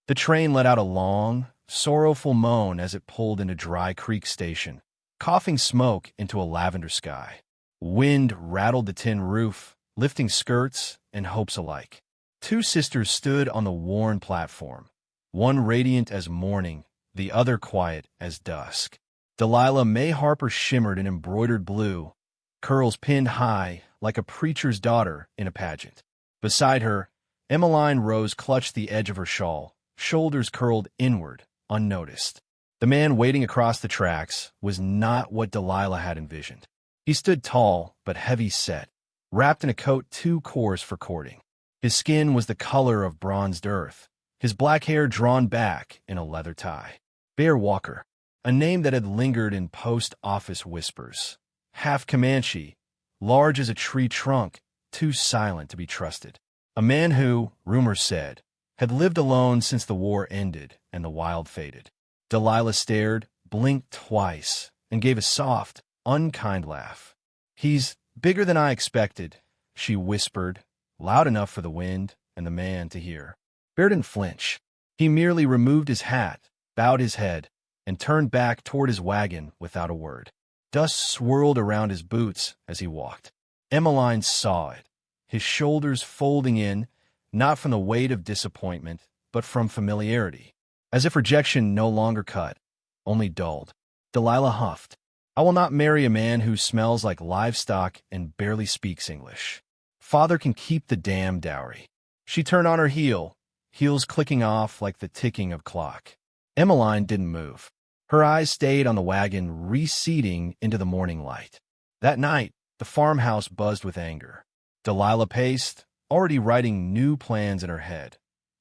The train let out a long, sorrowful moan as it pulled into Dry Creek Station, coughing smoke into a lavender sky. Wind rattled the tin roof, lifting skirts and hopes alike. Two sisters stood on the worn platform, one radiant as morning, the other quiet as dusk. Delilah May Harper shimmered in embroidered blue, curls pinned high like a preacher's daughter in a pageant. Beside her, Emmeline Rose clutched the edge of her shawl, shoulders curled inward, unnoticed. The man waiting across the tracks was not what Delilah had envisioned. He stood tall but heavy-set, wrapped in a coat too coarse for courting. His skin was the color of bronzed earth, his black hair drawn back in a leather tie. Bear Walker, a name that had lingered in post-office whispers. Half-Comanche, large as a tree trunk, too silent to be trusted. A man who, rumors said, had lived alone since the war ended and the wild faded. Delilah stared, blinked twice, and gave a soft, unkind laugh. "He's bigger than I expected," she whispered, loud enough for the wind and the man to hear. Bear didn't flinch. He merely removed his hat, bowed his head, and turned back toward his wagon without a word. Dust swirled around his boots as he walked. Emmeline saw it, his shoulders folding in, not from the weight of disappointment, but from familiarity, as if rejection no longer cut, only dulled. Delilah huffed. "I will not marry a man who smells like livestock and barely speaks English. Father can keep the damn dowry." She turned on her heel, heels clicking off like the ticking of clock. Emmeline didn't move. Her eyes stayed on the wagon receding into the morning light. That night, the farmhouse buzzed with anger. Delilah paced, already writing new plans in her head.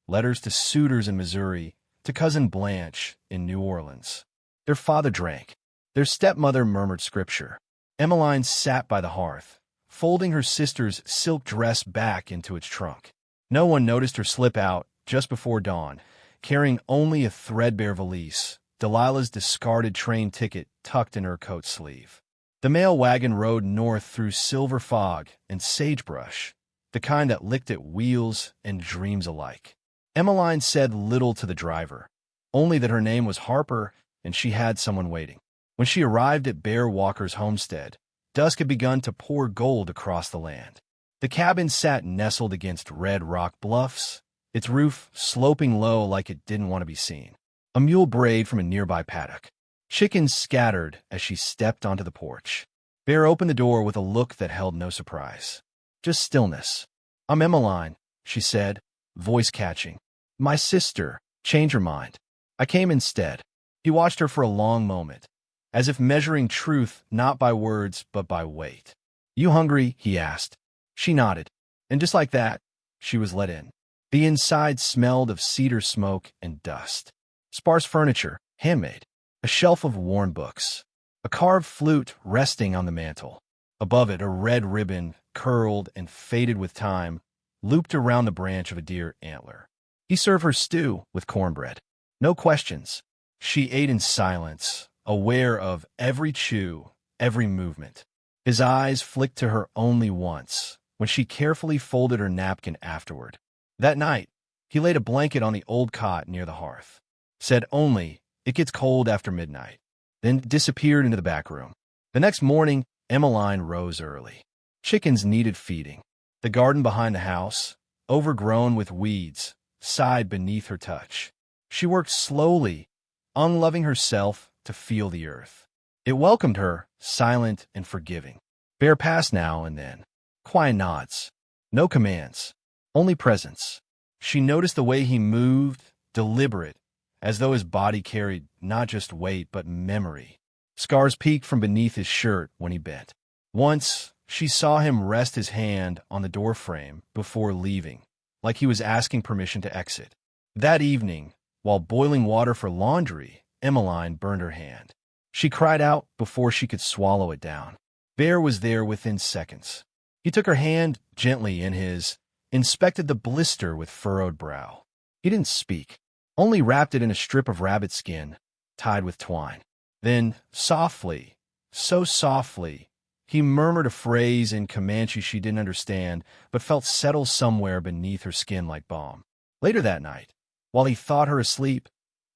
Letters to suitors in Missouri, to Cousin Blanche in New Orleans. Their father drank. Their stepmother murmured scripture. Emmeline sat by the hearth, folding her sister's silk dress back into its trunk. No one noticed her slip out just before dawn, carrying only a threadbare valise, Delilah's discarded train ticket tucked in her coat sleeve. The mail wagon rode north through silver fog and sagebrush, the kind that licked at wheels and dreams alike. Emmeline said little to the driver, only that her name was Harper and she had someone waiting. When she arrived at Bear Walker's homestead, dusk had begun to pour gold across the land. The cabin sat nestled against red rock bluffs, its roof sloping low like it didn't want to be seen. A mule brayed from a nearby paddock. Chickens scattered as she stepped onto the porch. Bear opened the door with a look that held no surprise. Just stillness. "I'm Emmeline," she said, voice catching. "My sister. Change her mind. I came instead." He watched her for a long moment, as if measuring truth not by words but by weight. "You hungry?" he asked. She nodded, and just like that, she was let in. The inside smelled of cedar smoke and dust. Sparse furniture, handmade. A shelf of worn books. A carved flute resting on the mantel. Above it, a red ribbon, curled and faded with time, looped around the branch of a deer antler. He served her stew with cornbread. No questions. She ate in silence, aware of every chew, every movement. His eyes flicked to her only once, when she carefully folded her napkin afterward. That night, he laid a blanket on the old cot near the hearth. Said only, "It gets cold after midnight," then disappeared into the back room. The next morning, Emmeline rose early. Chickens needed feeding. The garden behind the house, overgrown with weeds, sighed beneath her touch. She worked slowly, unloving herself to feel the earth. It welcomed her, silent and forgiving. Bear passed now and then. Quiet nods. No commands. Only presence. She noticed the way he moved, deliberate, as though his body carried not just weight but memory. Scars peeked from beneath his shirt when he bent. Once, she saw him rest his hand on the doorframe before leaving, like he was asking permission to exit. That evening, while boiling water for laundry, Emmeline burned her hand. She cried out before she could swallow it down. Bear was there within seconds. He took her hand gently in his, inspected the blister with furrowed brow. He didn't speak, only wrapped it in a strip of rabbit skin, tied with twine. Then, softly, so softly, he murmured a phrase in Comanche she didn't understand, but felt settle somewhere beneath her skin like balm. Later that night, While he thought her asleep,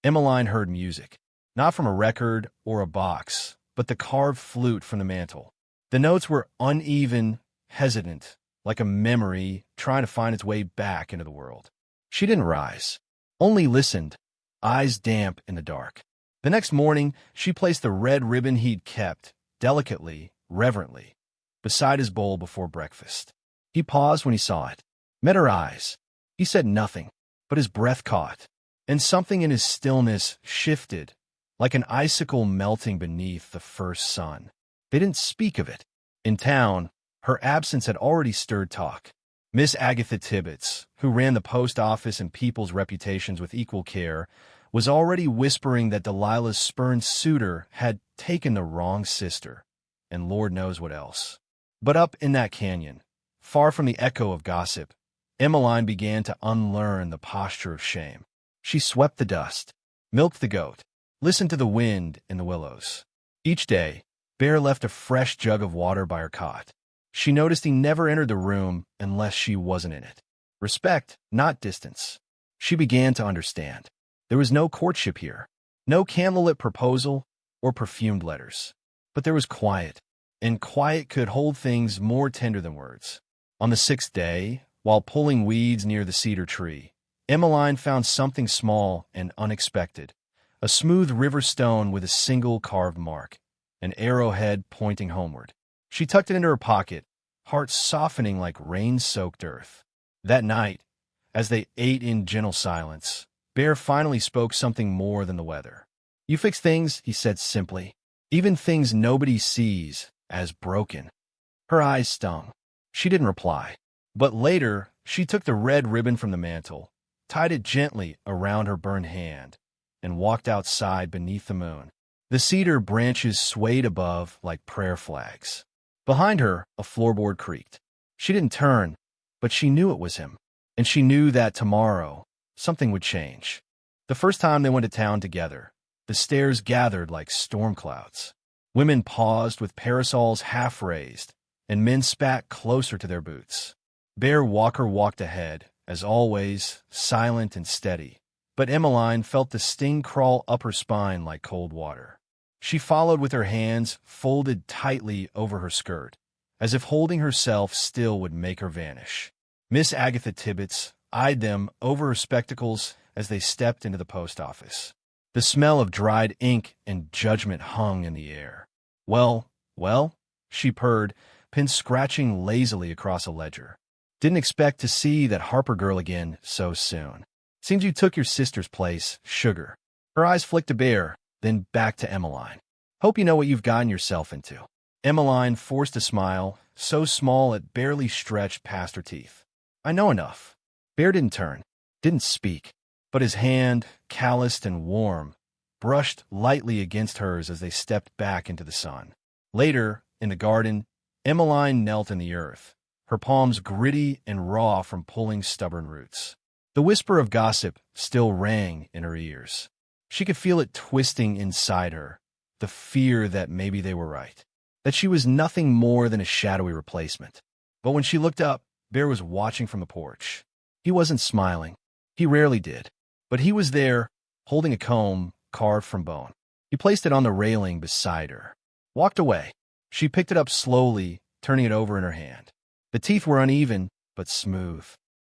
Emmeline heard music, not from a record or a box, but the carved flute from the mantel. The notes were uneven, hesitant, like a memory trying to find its way back into the world. She didn't rise, only listened, eyes damp in the dark. The next morning, she placed the red ribbon he'd kept, delicately, reverently, beside his bowl before breakfast. He paused when he saw it, met her eyes. He said nothing, but his breath caught, and something in his stillness shifted, like an icicle melting beneath the first sun. They didn't speak of it. In town, her absence had already stirred talk. Miss Agatha Tibbets, who ran the post office and people's reputations with equal care, was already whispering that Delilah's spurned suitor had taken the wrong sister, and Lord knows what else. But up in that canyon, far from the echo of gossip, Emmeline began to unlearn the posture of shame. She swept the dust, milked the goat, listened to the wind in the willows. Each day, Bear left a fresh jug of water by her cot. She noticed he never entered the room unless she wasn't in it. Respect, not distance. She began to understand. There was no courtship here, no candlelit proposal or perfumed letters. But there was quiet, and quiet could hold things more tender than words. On the sixth day, while pulling weeds near the cedar tree, Emmeline found something small and unexpected, a smooth river stone with a single carved mark, an arrowhead pointing homeward. She tucked it into her pocket, heart softening like rain-soaked earth. That night, as they ate in gentle silence, Bear finally spoke something more than the weather. "You fix things," he said simply, "even things nobody sees as broken." Her eyes stung. She didn't reply. But later, she took the red ribbon from the mantel, tied it gently around her burned hand, and walked outside beneath the moon. The cedar branches swayed above like prayer flags. Behind her, a floorboard creaked. She didn't turn, but she knew it was him, and she knew that tomorrow, something would change. The first time they went to town together, the stairs gathered like storm clouds. Women paused with parasols half raised, and men spat closer to their boots. Bear Walker walked ahead, as always, silent and steady, but Emmeline felt the sting crawl up her spine like cold water. She followed with her hands folded tightly over her skirt, as if holding herself still would make her vanish. Miss Agatha Tibbets eyed them over her spectacles as they stepped into the post office. The smell of dried ink and judgment hung in the air. Well, she purred, pen scratching lazily across a ledger. "Didn't expect to see that Harper girl again so soon. Seems you took your sister's place, sugar." Her eyes flicked to Bear, then back to Emmeline. "Hope you know what you've gotten yourself into." Emmeline forced a smile, so small it barely stretched past her teeth. "I know enough." Bear didn't turn, didn't speak, but his hand, calloused and warm, brushed lightly against hers as they stepped back into the sun. Later, in the garden, Emmeline knelt in the earth, her palms gritty and raw from pulling stubborn roots. The whisper of gossip still rang in her ears. She could feel it twisting inside her, the fear that maybe they were right, that she was nothing more than a shadowy replacement. But when she looked up, Bear was watching from the porch. He wasn't smiling. He rarely did. But he was there, holding a comb carved from bone. He placed it on the railing beside her. Walked away. She picked it up slowly, turning it over in her hand. The teeth were uneven, but smooth.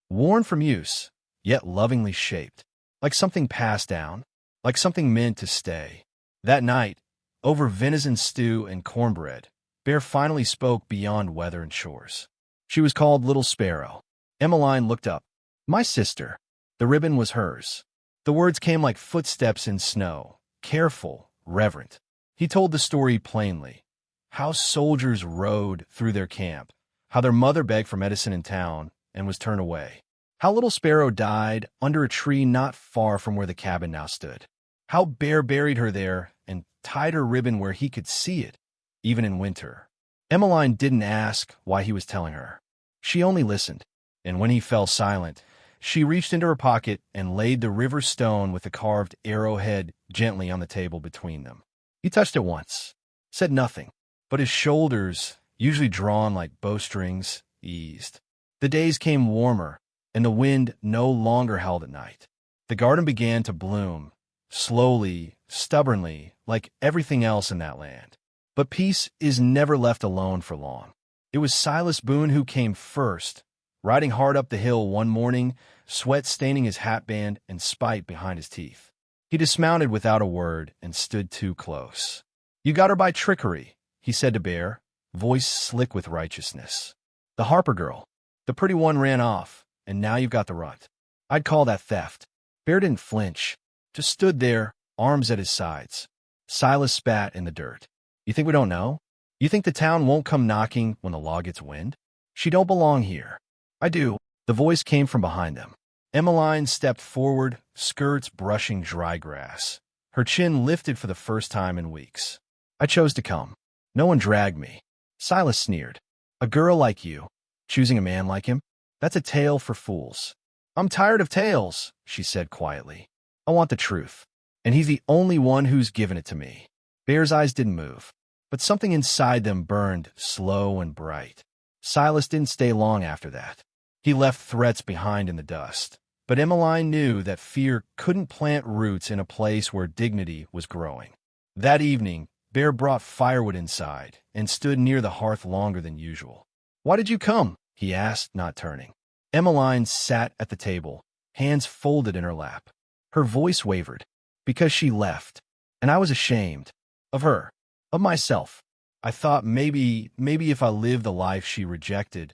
Worn from use, yet lovingly shaped. Like something passed down. Like something meant to stay. That night, over venison stew and cornbread, Bear finally spoke beyond weather and shores. She was called Little Sparrow. Emmeline looked up. "My sister." The ribbon was hers. The words came like footsteps in snow, careful, reverent. He told the story plainly. How soldiers rode through their camp, how their mother begged for medicine in town and was turned away, how Little Sparrow died under a tree not far from where the cabin now stood, how Bear buried her there and tied her ribbon where he could see it, even in winter. Emmeline didn't ask why he was telling her. She only listened, and when he fell silent, she reached into her pocket and laid the river stone with the carved arrowhead gently on the table between them. He touched it once, said nothing, but his shoulders, usually drawn like bowstrings, eased. The days came warmer, and the wind no longer howled at night. The garden began to bloom, slowly, stubbornly, like everything else in that land. But peace is never left alone for long. It was Silas Boone who came first, riding hard up the hill one morning, sweat staining his hatband and spite behind his teeth. He dismounted without a word and stood too close. "You got her by trickery," he said to Bear, voice slick with righteousness. "The Harper girl. The pretty one ran off, and now you've got the rut. I'd call that theft." Bear didn't flinch, just stood there, arms at his sides. Silas spat in the dirt. "You think we don't know? You think the town won't come knocking when the law gets wind? She don't belong here." "I do." The voice came from behind them. Emmeline stepped forward, skirts brushing dry grass. Her chin lifted for the first time in weeks. "I chose to come. No one dragged me." Silas sneered. "A girl like you, choosing a man like him? That's a tale for fools." "I'm tired of tales," she said quietly. "I want the truth. And he's the only one who's given it to me." Bear's eyes didn't move, but something inside them burned slow and bright. Silas didn't stay long after that. He left threats behind in the dust. But Emmeline knew that fear couldn't plant roots in a place where dignity was growing. That evening, Bear brought firewood inside and stood near the hearth longer than usual. "Why did you come?" he asked, not turning. Emmeline sat at the table, hands folded in her lap. Her voice wavered. "Because she left, and I was ashamed. Of her. Of myself. I thought maybe if I lived the life she rejected,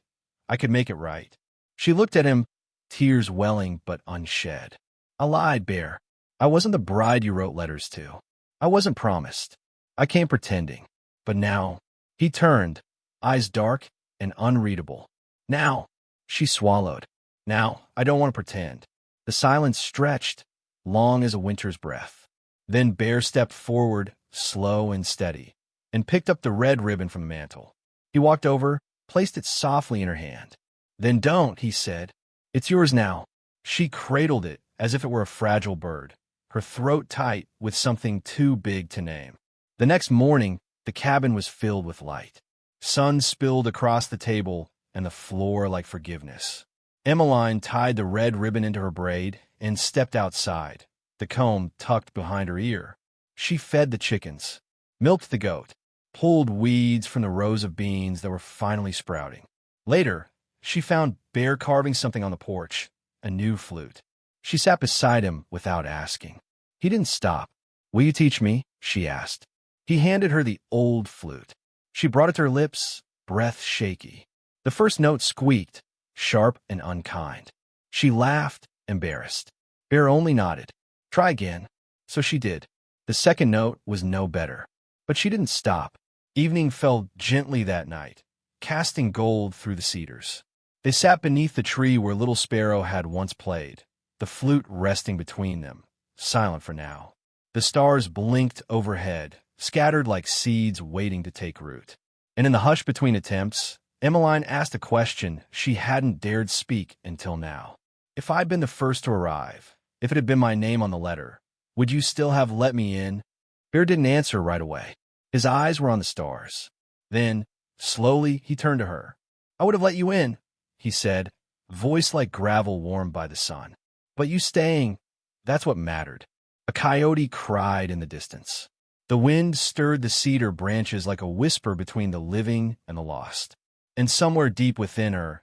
I could make it right." She looked at him, tears welling but unshed. "I lied, Bear. I wasn't the bride you wrote letters to. I wasn't promised. I came pretending. But now—" He turned, eyes dark and unreadable. "Now," she swallowed. "Now, I don't want to pretend." The silence stretched, long as a winter's breath. Then Bear stepped forward, slow and steady, and picked up the red ribbon from the mantel. He walked over, placed it softly in her hand. "Then don't," he said. "It's yours now." She cradled it as if it were a fragile bird, her throat tight with something too big to name. The next morning, the cabin was filled with light. Sun spilled across the table and the floor like forgiveness. Emmeline tied the red ribbon into her braid and stepped outside, the comb tucked behind her ear. She fed the chickens, milked the goat, pulled weeds from the rows of beans that were finally sprouting. Later, she found Bear carving something on the porch, a new flute. She sat beside him without asking. He didn't stop. "Will you teach me?" she asked. He handed her the old flute. She brought it to her lips, breath shaky. The first note squeaked, sharp and unkind. She laughed, embarrassed. Bear only nodded. "Try again." So she did. The second note was no better. But she didn't stop. Evening fell gently that night, casting gold through the cedars. They sat beneath the tree where Little Sparrow had once played, the flute resting between them, silent for now. The stars blinked overhead, scattered like seeds waiting to take root. And in the hush between attempts, Emmeline asked a question she hadn't dared speak until now. "If I'd been the first to arrive, if it had been my name on the letter, would you still have let me in?" Bear didn't answer right away. His eyes were on the stars. Then, slowly, he turned to her. "I would have let you in," he said, voice like gravel warmed by the sun. "But you staying, that's what mattered." A coyote cried in the distance. The wind stirred the cedar branches like a whisper between the living and the lost. And somewhere deep within her,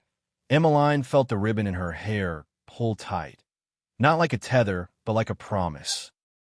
Emmeline felt the ribbon in her hair pull tight. Not like a tether, but like a promise.